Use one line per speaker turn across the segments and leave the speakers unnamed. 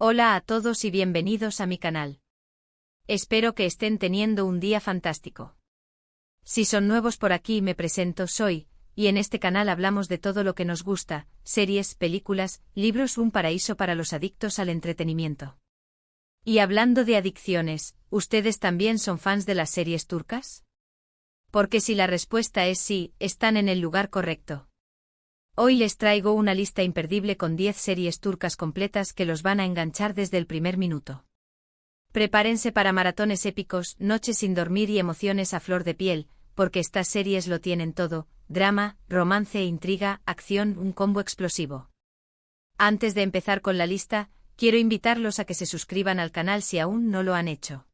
Hola a todos y bienvenidos a mi canal. Espero que estén teniendo un día fantástico. Si son nuevos por aquí me presento, soy, y en este canal hablamos de todo lo que nos gusta, series, películas, libros, un paraíso para los adictos al entretenimiento. Y hablando de adicciones, ¿ustedes también son fans de las series turcas? Porque si la respuesta es sí, están en el lugar correcto. Hoy les traigo una lista imperdible con 10 series turcas completas que los van a enganchar desde el primer minuto. Prepárense para maratones épicos, noches sin dormir y emociones a flor de piel, porque estas series lo tienen todo: drama, romance, intriga, acción, un combo explosivo. Antes de empezar con la lista, quiero invitarlos a que se suscriban al canal si aún no lo han hecho.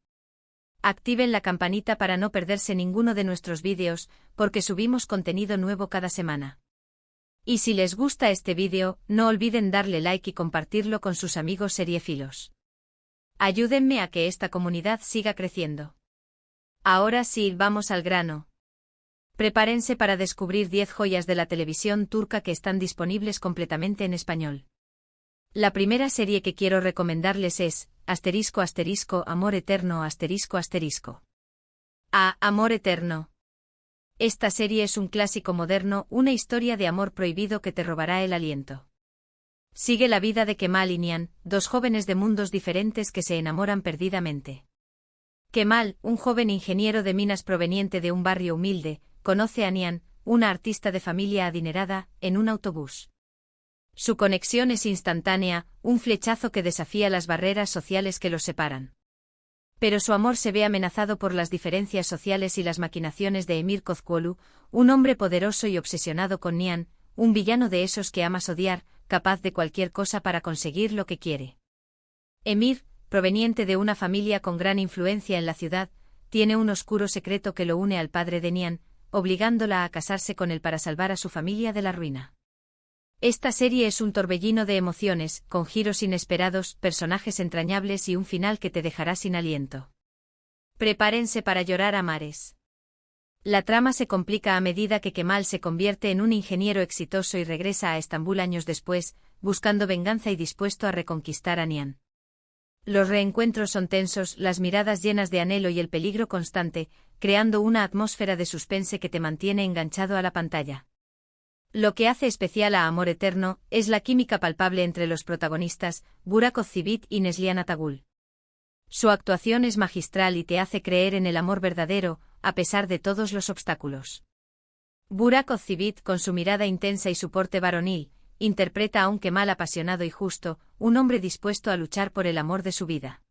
Activen la campanita para no perderse ninguno de nuestros vídeos, porque subimos contenido nuevo cada semana. Y si les gusta este vídeo, no olviden darle like y compartirlo con sus amigos seriéfilos. Ayúdenme a que esta comunidad siga creciendo. Ahora sí, vamos al grano. Prepárense para descubrir 10 joyas de la televisión turca que están disponibles completamente en español. La primera serie que quiero recomendarles es Amor Eterno Amor Eterno. Esta serie es un clásico moderno, una historia de amor prohibido que te robará el aliento. Sigue la vida de Kemal y Nihan, dos jóvenes de mundos diferentes que se enamoran perdidamente. Kemal, un joven ingeniero de minas proveniente de un barrio humilde, conoce a Nihan, una artista de familia adinerada, en un autobús. Su conexión es instantánea, un flechazo que desafía las barreras sociales que los separan. Pero su amor se ve amenazado por las diferencias sociales y las maquinaciones de Emir Kozcuoglu, un hombre poderoso y obsesionado con Nihan, un villano de esos que amas odiar, capaz de cualquier cosa para conseguir lo que quiere. Emir, proveniente de una familia con gran influencia en la ciudad, tiene un oscuro secreto que lo une al padre de Nihan, obligándola a casarse con él para salvar a su familia de la ruina. Esta serie es un torbellino de emociones, con giros inesperados, personajes entrañables y un final que te dejará sin aliento. Prepárense para llorar a mares. La trama se complica a medida que Kemal se convierte en un ingeniero exitoso y regresa a Estambul años después, buscando venganza y dispuesto a reconquistar a Nihan. Los reencuentros son tensos, las miradas llenas de anhelo y el peligro constante, creando una atmósfera de suspense que te mantiene enganchado a la pantalla. Lo que hace especial a Amor Eterno es la química palpable entre los protagonistas, Burak Özçivit y Neslihan Atagül. Su actuación es magistral y te hace creer en el amor verdadero, a pesar de todos los obstáculos. Burak Özçivit, con su mirada intensa y su porte varonil, interpreta a un Kemal apasionado y justo, un hombre dispuesto a luchar por el amor de su vida.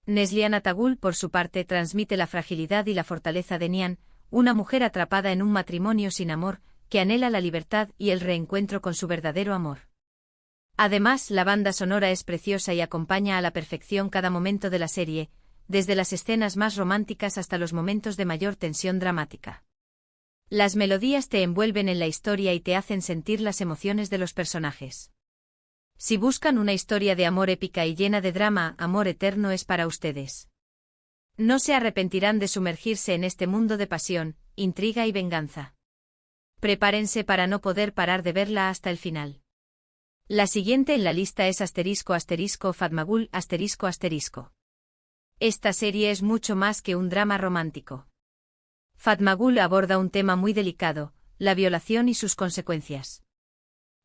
Neslihan Atagül, por su parte, transmite la fragilidad y la fortaleza de Nihan, una mujer atrapada en un matrimonio sin amor, que anhela la libertad y el reencuentro con su verdadero amor. Además, la banda sonora es preciosa y acompaña a la perfección cada momento de la serie, desde las escenas más románticas hasta los momentos de mayor tensión dramática. Las melodías te envuelven en la historia y te hacen sentir las emociones de los personajes. Si buscan una historia de amor épica y llena de drama, Amor Eterno es para ustedes. No se arrepentirán de sumergirse en este mundo de pasión, intriga y venganza. Prepárense para no poder parar de verla hasta el final. La siguiente en la lista es Fatmagul. Esta serie es mucho más que un drama romántico. Fatmagul aborda un tema muy delicado, la violación y sus consecuencias.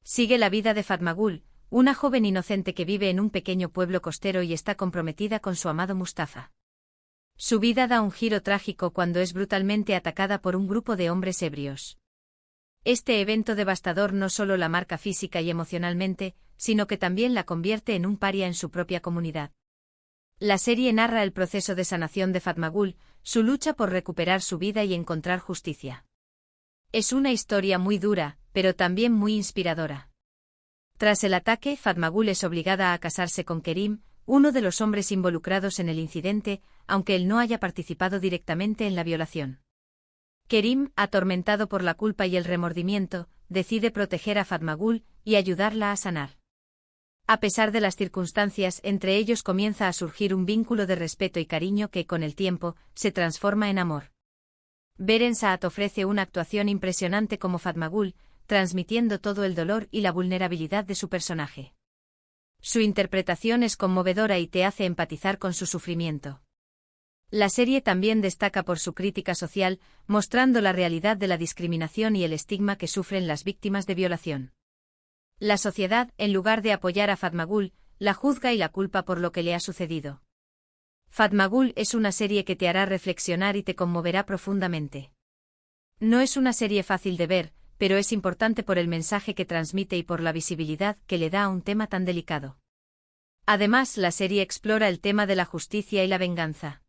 Sigue la vida de Fatmagul, una joven inocente que vive en un pequeño pueblo costero y está comprometida con su amado Mustafa. Su vida da un giro trágico cuando es brutalmente atacada por un grupo de hombres ebrios. Este evento devastador no solo la marca física y emocionalmente, sino que también la convierte en un paria en su propia comunidad. La serie narra el proceso de sanación de Fatmagul, su lucha por recuperar su vida y encontrar justicia. Es una historia muy dura, pero también muy inspiradora. Tras el ataque, Fatmagul es obligada a casarse con Kerim, uno de los hombres involucrados en el incidente, aunque él no haya participado directamente en la violación. Kerim, atormentado por la culpa y el remordimiento, decide proteger a Fatmagul y ayudarla a sanar. A pesar de las circunstancias, entre ellos comienza a surgir un vínculo de respeto y cariño que, con el tiempo, se transforma en amor. Beren Saat ofrece una actuación impresionante como Fatmagul, transmitiendo todo el dolor y la vulnerabilidad de su personaje. Su interpretación es conmovedora y te hace empatizar con su sufrimiento. La serie también destaca por su crítica social, mostrando la realidad de la discriminación y el estigma que sufren las víctimas de violación. La sociedad, en lugar de apoyar a Fatmagul, la juzga y la culpa por lo que le ha sucedido. Fatmagul es una serie que te hará reflexionar y te conmoverá profundamente. No es una serie fácil de ver, pero es importante por el mensaje que transmite y por la visibilidad que le da a un tema tan delicado. Además, la serie explora el tema de la justicia y la venganza.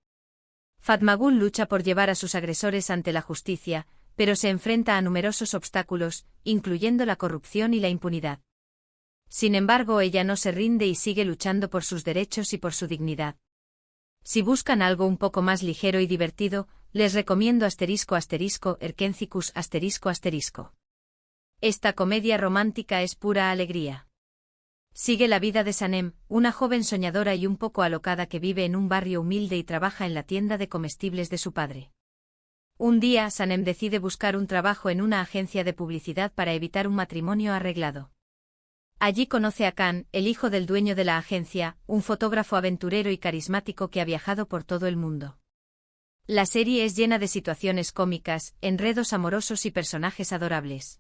Fatmagul lucha por llevar a sus agresores ante la justicia, pero se enfrenta a numerosos obstáculos, incluyendo la corrupción y la impunidad. Sin embargo, ella no se rinde y sigue luchando por sus derechos y por su dignidad. Si buscan algo un poco más ligero y divertido, les recomiendo **Erkencicus***. Esta comedia romántica es pura alegría. Sigue la vida de Sanem, una joven soñadora y un poco alocada que vive en un barrio humilde y trabaja en la tienda de comestibles de su padre. Un día, Sanem decide buscar un trabajo en una agencia de publicidad para evitar un matrimonio arreglado. Allí conoce a Khan, el hijo del dueño de la agencia, un fotógrafo aventurero y carismático que ha viajado por todo el mundo. La serie es llena de situaciones cómicas, enredos amorosos y personajes adorables.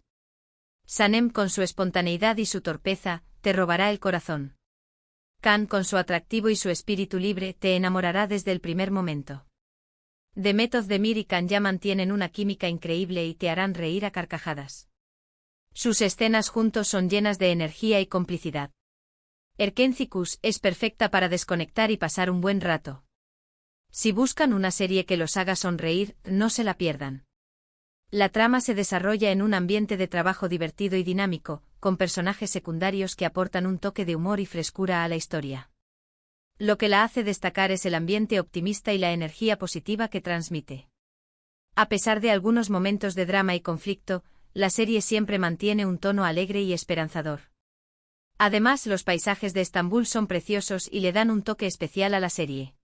Sanem, con su espontaneidad y su torpeza, te robará el corazón. Khan, con su atractivo y su espíritu libre, te enamorará desde el primer momento. Demet Özdemir y Can Yaman tienen una química increíble y te harán reír a carcajadas. Sus escenas juntos son llenas de energía y complicidad. Erkencicus es perfecta para desconectar y pasar un buen rato. Si buscan una serie que los haga sonreír, no se la pierdan. La trama se desarrolla en un ambiente de trabajo divertido y dinámico, con personajes secundarios que aportan un toque de humor y frescura a la historia. Lo que la hace destacar es el ambiente optimista y la energía positiva que transmite. A pesar de algunos momentos de drama y conflicto, la serie siempre mantiene un tono alegre y esperanzador. Además, los paisajes de Estambul son preciosos y le dan un toque especial a la serie.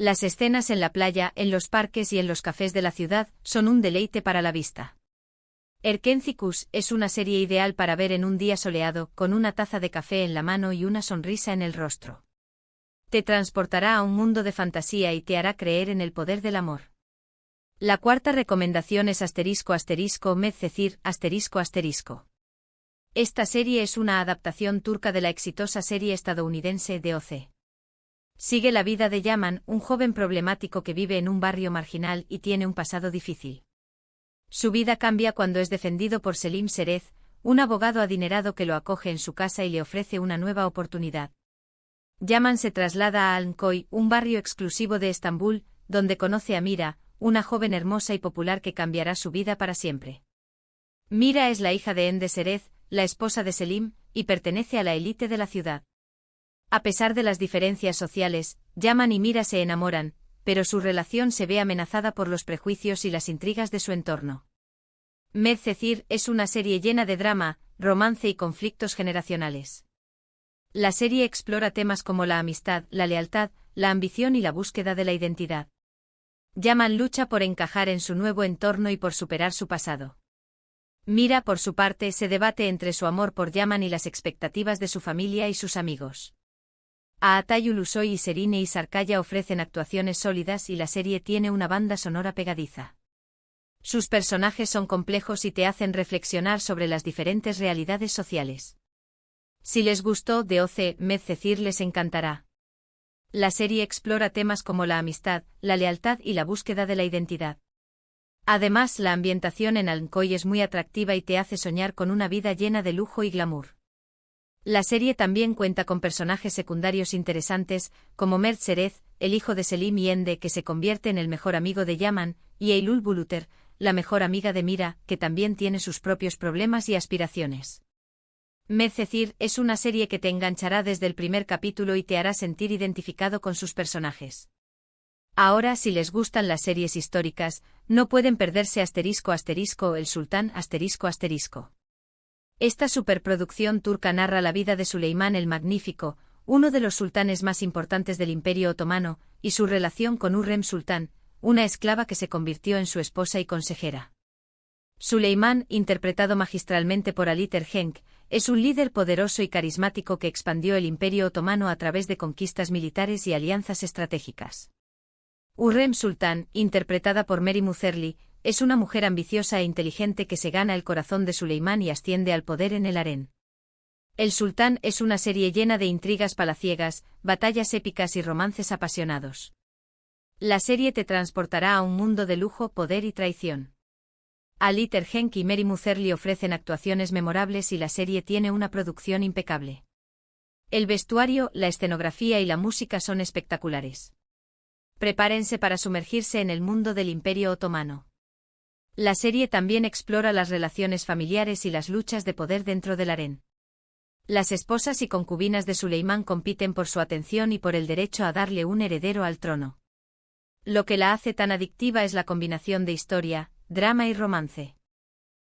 Las escenas en la playa, en los parques y en los cafés de la ciudad son un deleite para la vista. Erkencicus es una serie ideal para ver en un día soleado, con una taza de café en la mano y una sonrisa en el rostro. Te transportará a un mundo de fantasía y te hará creer en el poder del amor. La cuarta recomendación es **Medcezir***. Esta serie es una adaptación turca de la exitosa serie estadounidense DOC. Sigue la vida de Yaman, un joven problemático que vive en un barrio marginal y tiene un pasado difícil. Su vida cambia cuando es defendido por Selim Serez, un abogado adinerado que lo acoge en su casa y le ofrece una nueva oportunidad. Yaman se traslada a Alnkoy, un barrio exclusivo de Estambul, donde conoce a Mira, una joven hermosa y popular que cambiará su vida para siempre. Mira es la hija de Ende Serez, la esposa de Selim, y pertenece a la élite de la ciudad. A pesar de las diferencias sociales, Yaman y Mira se enamoran, pero su relación se ve amenazada por los prejuicios y las intrigas de su entorno. Medcezir es una serie llena de drama, romance y conflictos generacionales. La serie explora temas como la amistad, la lealtad, la ambición y la búsqueda de la identidad. Yaman lucha por encajar en su nuevo entorno y por superar su pasado. Mira, por su parte, se debate entre su amor por Yaman y las expectativas de su familia y sus amigos. Aatay Ulusoy y Serine Isarkaya ofrecen actuaciones sólidas y la serie tiene una banda sonora pegadiza. Sus personajes son complejos y te hacen reflexionar sobre las diferentes realidades sociales. Si les gustó DOC, Medcezir les encantará. La serie explora temas como la amistad, la lealtad y la búsqueda de la identidad. Además, la ambientación en Alnkoy es muy atractiva y te hace soñar con una vida llena de lujo y glamour. La serie también cuenta con personajes secundarios interesantes, como Mert Serez, el hijo de Selim y Ende, que se convierte en el mejor amigo de Yaman, y Eylül Buluter, la mejor amiga de Mira, que también tiene sus propios problemas y aspiraciones. Medcezir es una serie que te enganchará desde el primer capítulo y te hará sentir identificado con sus personajes. Ahora, si les gustan las series históricas, no pueden perderse **El Sultán***. Esta superproducción turca narra la vida de Süleyman el Magnífico, uno de los sultanes más importantes del Imperio Otomano, y su relación con Hürrem Sultán, una esclava que se convirtió en su esposa y consejera. Süleyman, interpretado magistralmente por Ali Tergenk, es un líder poderoso y carismático que expandió el Imperio Otomano a través de conquistas militares y alianzas estratégicas. Hürrem Sultan, interpretada por Mary Mutherly, es una mujer ambiciosa e inteligente que se gana el corazón de Suleimán y asciende al poder en el harén. El Sultán es una serie llena de intrigas palaciegas, batallas épicas y romances apasionados. La serie te transportará a un mundo de lujo, poder y traición. Ali Tergenk y Mary Mutherly ofrecen actuaciones memorables y la serie tiene una producción impecable. El vestuario, la escenografía y la música son espectaculares. Prepárense para sumergirse en el mundo del Imperio Otomano. La serie también explora las relaciones familiares y las luchas de poder dentro del harén. Las esposas y concubinas de Suleimán compiten por su atención y por el derecho a darle un heredero al trono. Lo que la hace tan adictiva es la combinación de historia, drama y romance.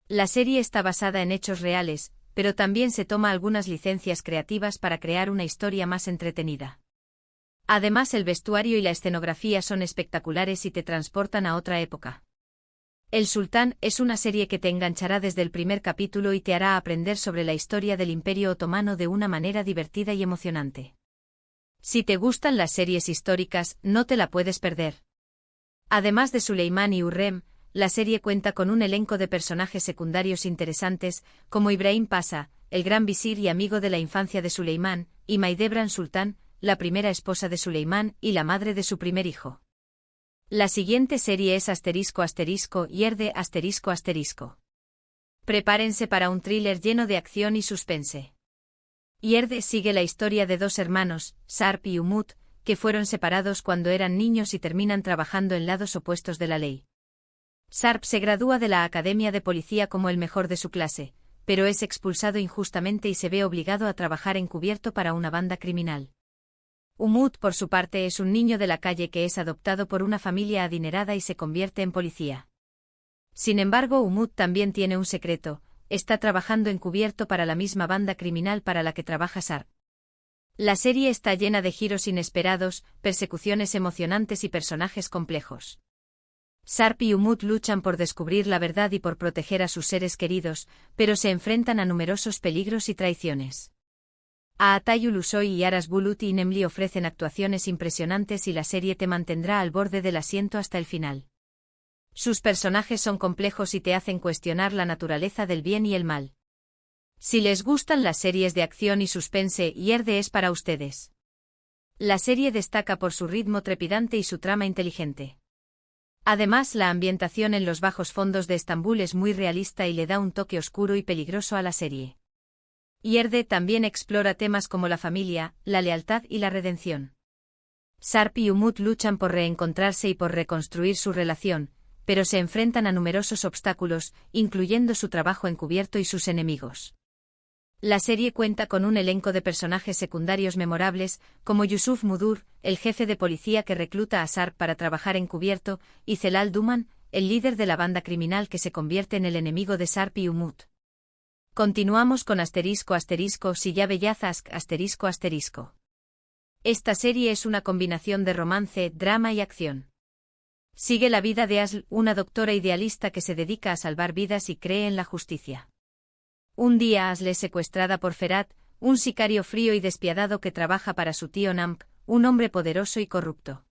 La serie está basada en hechos reales, pero también se toma algunas licencias creativas para crear una historia más entretenida. Además, el vestuario y la escenografía son espectaculares y te transportan a otra época. El Sultán es una serie que te enganchará desde el primer capítulo y te hará aprender sobre la historia del Imperio Otomano de una manera divertida y emocionante. Si te gustan las series históricas, no te la puedes perder. Además de Suleimán y Hürrem, la serie cuenta con un elenco de personajes secundarios interesantes, como Ibrahim Pasha, el gran visir y amigo de la infancia de Suleimán, y Mahidevran Sultán, la primera esposa de Suleimán y la madre de su primer hijo. La siguiente serie es **Yerde***. Prepárense para un thriller lleno de acción y suspense. Yerde sigue la historia de dos hermanos, Sarp y Umut, que fueron separados cuando eran niños y terminan trabajando en lados opuestos de la ley. Sarp se gradúa de la Academia de Policía como el mejor de su clase, pero es expulsado injustamente y se ve obligado a trabajar encubierto para una banda criminal. Umut, por su parte, es un niño de la calle que es adoptado por una familia adinerada y se convierte en policía. Sin embargo, Umut también tiene un secreto: está trabajando encubierto para la misma banda criminal para la que trabaja Sarp. La serie está llena de giros inesperados, persecuciones emocionantes y personajes complejos. Sarp y Umut luchan por descubrir la verdad y por proteger a sus seres queridos, pero se enfrentan a numerosos peligros y traiciones. Atayul Usoy y Aras Bulut y Nemli ofrecen actuaciones impresionantes y la serie te mantendrá al borde del asiento hasta el final. Sus personajes son complejos y te hacen cuestionar la naturaleza del bien y el mal. Si les gustan las series de acción y suspense, Yerde es para ustedes. La serie destaca por su ritmo trepidante y su trama inteligente. Además, la ambientación en los bajos fondos de Estambul es muy realista y le da un toque oscuro y peligroso a la serie. Yerde también explora temas como la familia, la lealtad y la redención. Sarp y Umut luchan por reencontrarse y por reconstruir su relación, pero se enfrentan a numerosos obstáculos, incluyendo su trabajo encubierto y sus enemigos. La serie cuenta con un elenco de personajes secundarios memorables, como Yusuf Mudur, el jefe de policía que recluta a Sarp para trabajar encubierto, y Celal Duman, el líder de la banda criminal que se convierte en el enemigo de Sarp y Umut. Continuamos con **Siyabe Yazask***. Esta serie es una combinación de romance, drama y acción. Sigue la vida de Asl, una doctora idealista que se dedica a salvar vidas y cree en la justicia. Un día Asl es secuestrada por Ferat, un sicario frío y despiadado que trabaja para su tío Namk, un hombre poderoso y corrupto.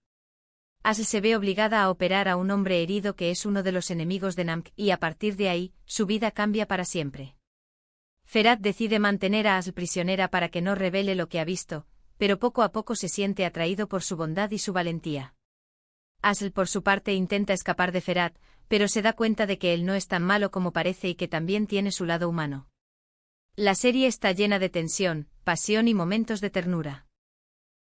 Asl se ve obligada a operar a un hombre herido que es uno de los enemigos de Namk y a partir de ahí, su vida cambia para siempre. Ferat decide mantener a Asl prisionera para que no revele lo que ha visto, pero poco a poco se siente atraído por su bondad y su valentía. Asl por su parte intenta escapar de Ferat, pero se da cuenta de que él no es tan malo como parece y que también tiene su lado humano. La serie está llena de tensión, pasión y momentos de ternura.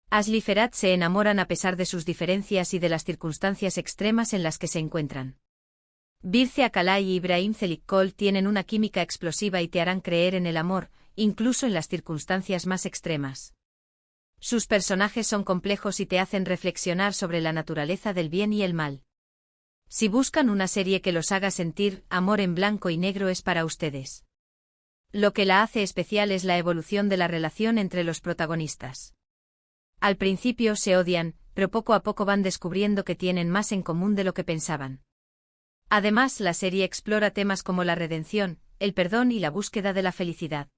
Asl y Ferat se enamoran a pesar de sus diferencias y de las circunstancias extremas en las que se encuentran. Birce Akalay y Ibrahim Zelikkol tienen una química explosiva y te harán creer en el amor, incluso en las circunstancias más extremas. Sus personajes son complejos y te hacen reflexionar sobre la naturaleza del bien y el mal. Si buscan una serie que los haga sentir amor en blanco y negro, es para ustedes. Lo que la hace especial es la evolución de la relación entre los protagonistas. Al principio se odian, pero poco a poco van descubriendo que tienen más en común de lo que pensaban. Además, la serie explora temas como la redención, el perdón y la búsqueda de la felicidad.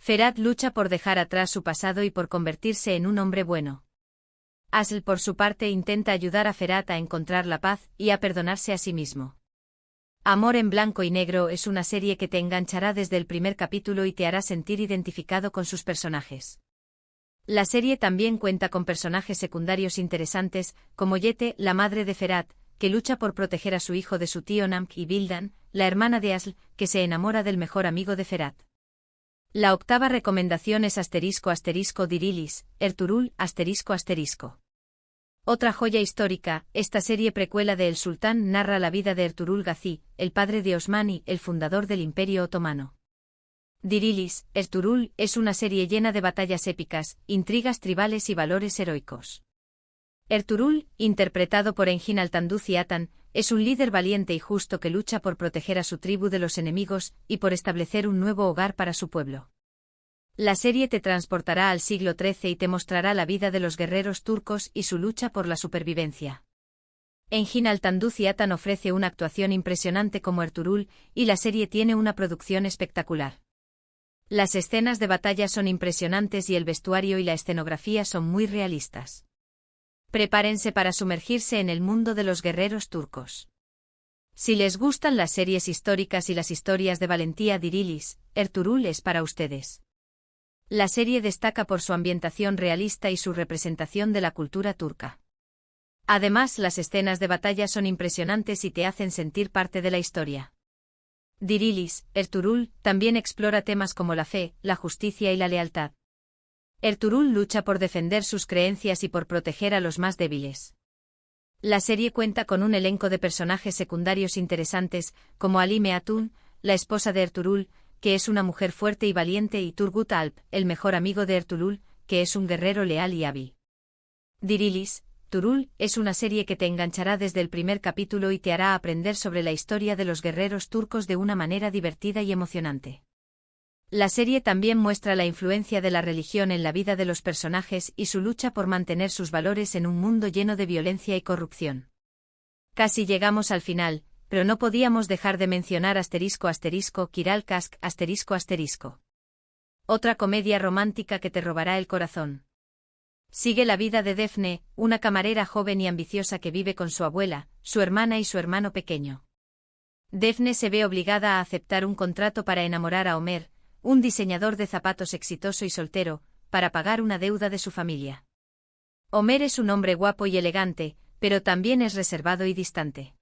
Ferhat lucha por dejar atrás su pasado y por convertirse en un hombre bueno. Asl, por su parte, intenta ayudar a Ferhat a encontrar la paz y a perdonarse a sí mismo. Amor en blanco y negro es una serie que te enganchará desde el primer capítulo y te hará sentir identificado con sus personajes. La serie también cuenta con personajes secundarios interesantes, como Yete, la madre de Ferhat, que lucha por proteger a su hijo de su tío Namk, y Bildan, la hermana de Asl, que se enamora del mejor amigo de Ferhat. La octava recomendación es **Dirilis, Ertuğrul, **. Otra joya histórica, esta serie precuela de El Sultán narra la vida de Ertuğrul Gazi, el padre de Osman y el fundador del Imperio Otomano. Dirilis, Ertuğrul, es una serie llena de batallas épicas, intrigas tribales y valores heroicos. Ertuğrul, interpretado por Engin Altan Atan, es un líder valiente y justo que lucha por proteger a su tribu de los enemigos y por establecer un nuevo hogar para su pueblo. La serie te transportará al siglo XIII y te mostrará la vida de los guerreros turcos y su lucha por la supervivencia. Engin Altan Atan ofrece una actuación impresionante como Ertuğrul, y la serie tiene una producción espectacular. Las escenas de batalla son impresionantes y el vestuario y la escenografía son muy realistas. Prepárense para sumergirse en el mundo de los guerreros turcos. Si les gustan las series históricas y las historias de valentía, Dirilis, Ertuğrul es para ustedes. La serie destaca por su ambientación realista y su representación de la cultura turca. Además, las escenas de batalla son impresionantes y te hacen sentir parte de la historia. Dirilis, Ertuğrul, también explora temas como la fe, la justicia y la lealtad. Ertuğrul lucha por defender sus creencias y por proteger a los más débiles. La serie cuenta con un elenco de personajes secundarios interesantes, como Halime Hatun, la esposa de Ertuğrul, que es una mujer fuerte y valiente, y Turgut Alp, el mejor amigo de Ertuğrul, que es un guerrero leal y hábil. Dirilis, Ertuğrul, es una serie que te enganchará desde el primer capítulo y te hará aprender sobre la historia de los guerreros turcos de una manera divertida y emocionante. La serie también muestra la influencia de la religión en la vida de los personajes y su lucha por mantener sus valores en un mundo lleno de violencia y corrupción. Casi llegamos al final, pero no podíamos dejar de mencionar **Kiral Kask **. Otra comedia romántica que te robará el corazón. Sigue la vida de Defne, una camarera joven y ambiciosa que vive con su abuela, su hermana y su hermano pequeño. Defne se ve obligada a aceptar un contrato para enamorar a Ömer, un diseñador de zapatos exitoso y soltero, para pagar una deuda de su familia. Ömer es un hombre guapo y elegante, pero también es reservado y distante.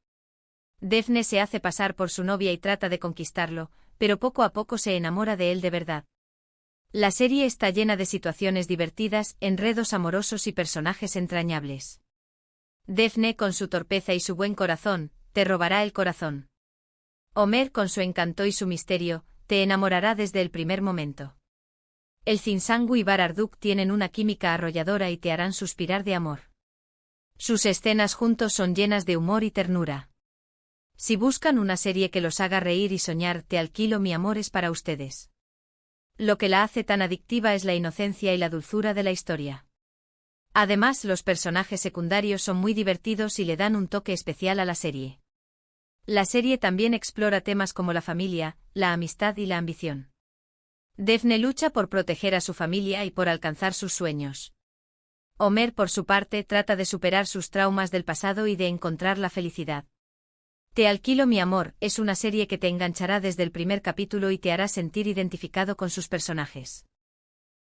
Defne se hace pasar por su novia y trata de conquistarlo, pero poco a poco se enamora de él de verdad. La serie está llena de situaciones divertidas, enredos amorosos y personajes entrañables. Defne, con su torpeza y su buen corazón, te robará el corazón. Ömer, con su encanto y su misterio, te enamorará desde el primer momento. El Zinsangu y Bararduk tienen una química arrolladora y te harán suspirar de amor. Sus escenas juntos son llenas de humor y ternura. Si buscan una serie que los haga reír y soñar, Te alquilo mi amor es para ustedes. Lo que la hace tan adictiva es la inocencia y la dulzura de la historia. Además, los personajes secundarios son muy divertidos y le dan un toque especial a la serie. La serie también explora temas como la familia, la amistad y la ambición. Defne lucha por proteger a su familia y por alcanzar sus sueños. Ömer, por su parte, trata de superar sus traumas del pasado y de encontrar la felicidad. Te alquilo mi amor es una serie que te enganchará desde el primer capítulo y te hará sentir identificado con sus personajes.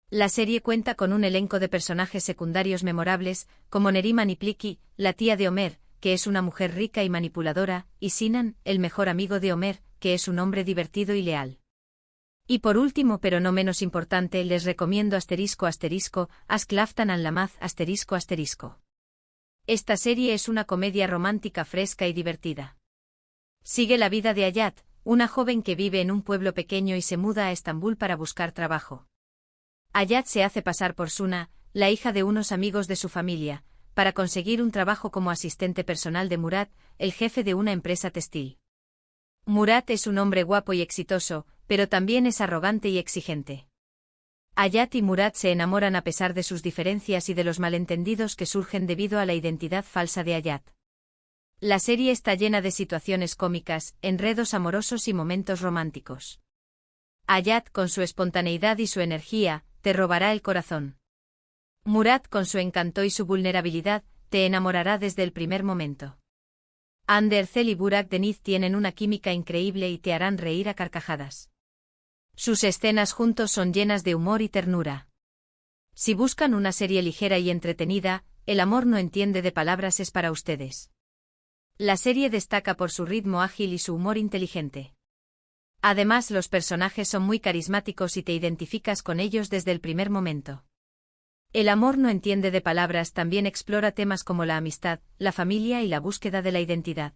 La serie cuenta con un elenco de personajes secundarios memorables, como Neriman Ipliki, la tía de Ömer, que es una mujer rica y manipuladora, y Sinan, el mejor amigo de Ömer, que es un hombre divertido y leal. Y por último, pero no menos importante, les recomiendo Ask Laftan Anlamaz **. Esta serie es una comedia romántica fresca y divertida. Sigue la vida de Hayat, una joven que vive en un pueblo pequeño y se muda a Estambul para buscar trabajo. Hayat se hace pasar por Suna, la hija de unos amigos de su familia, para conseguir un trabajo como asistente personal de Murat, el jefe de una empresa textil. Murat es un hombre guapo y exitoso, pero también es arrogante y exigente. Hayat y Murat se enamoran a pesar de sus diferencias y de los malentendidos que surgen debido a la identidad falsa de Hayat. La serie está llena de situaciones cómicas, enredos amorosos y momentos románticos. Hayat, con su espontaneidad y su energía, te robará el corazón. Murad, con su encanto y su vulnerabilidad, te enamorará desde el primer momento. Andercel y Burak Deniz tienen una química increíble y te harán reír a carcajadas. Sus escenas juntos son llenas de humor y ternura. Si buscan una serie ligera y entretenida, El amor no entiende de palabras es para ustedes. La serie destaca por su ritmo ágil y su humor inteligente. Además, los personajes son muy carismáticos y te identificas con ellos desde el primer momento. El amor no entiende de palabras también explora temas como la amistad, la familia y la búsqueda de la identidad.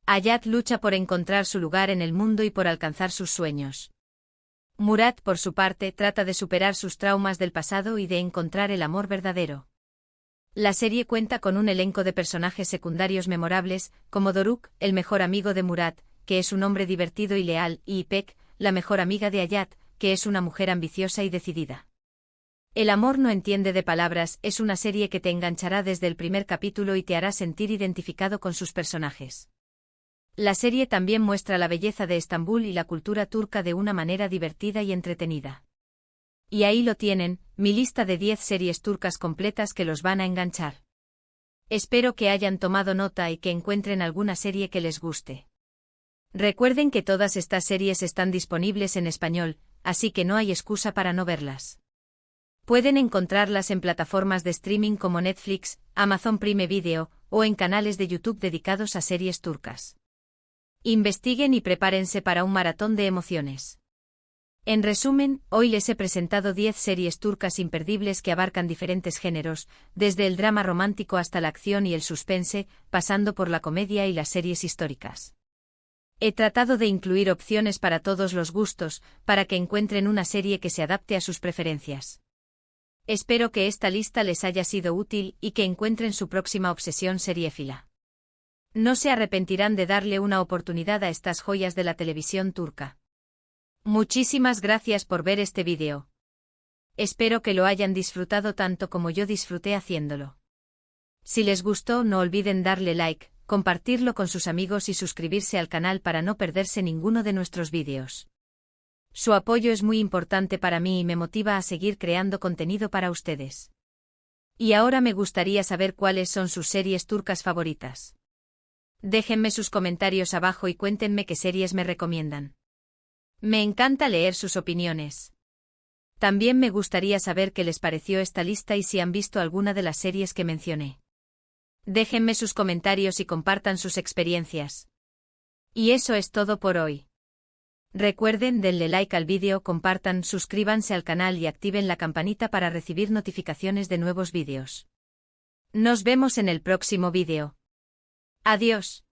Hayat lucha por encontrar su lugar en el mundo y por alcanzar sus sueños. Murad, por su parte, trata de superar sus traumas del pasado y de encontrar el amor verdadero. La serie cuenta con un elenco de personajes secundarios memorables, como Doruk, el mejor amigo de Murad, que es un hombre divertido y leal, y Ipek, la mejor amiga de Hayat, que es una mujer ambiciosa y decidida. El amor no entiende de palabras es una serie que te enganchará desde el primer capítulo y te hará sentir identificado con sus personajes. La serie también muestra la belleza de Estambul y la cultura turca de una manera divertida y entretenida. Y ahí lo tienen, mi lista de 10 series turcas completas que los van a enganchar. Espero que hayan tomado nota y que encuentren alguna serie que les guste. Recuerden que todas estas series están disponibles en español, así que no hay excusa para no verlas. Pueden encontrarlas en plataformas de streaming como Netflix, Amazon Prime Video, o en canales de YouTube dedicados a series turcas. Investiguen y prepárense para un maratón de emociones. En resumen, hoy les he presentado 10 series turcas imperdibles que abarcan diferentes géneros, desde el drama romántico hasta la acción y el suspense, pasando por la comedia y las series históricas. He tratado de incluir opciones para todos los gustos, para que encuentren una serie que se adapte a sus preferencias. Espero que esta lista les haya sido útil y que encuentren su próxima obsesión seriéfila. No se arrepentirán de darle una oportunidad a estas joyas de la televisión turca. Muchísimas gracias por ver este vídeo. Espero que lo hayan disfrutado tanto como yo disfruté haciéndolo. Si les gustó, no olviden darle like, compartirlo con sus amigos y suscribirse al canal para no perderse ninguno de nuestros vídeos. Su apoyo es muy importante para mí y me motiva a seguir creando contenido para ustedes. Y ahora me gustaría saber cuáles son sus series turcas favoritas. Déjenme sus comentarios abajo y cuéntenme qué series me recomiendan. Me encanta leer sus opiniones. También me gustaría saber qué les pareció esta lista y si han visto alguna de las series que mencioné. Déjenme sus comentarios y compartan sus experiencias. Y eso es todo por hoy. Recuerden, denle like al vídeo, compartan, suscríbanse al canal y activen la campanita para recibir notificaciones de nuevos vídeos. Nos vemos en el próximo vídeo. Adiós.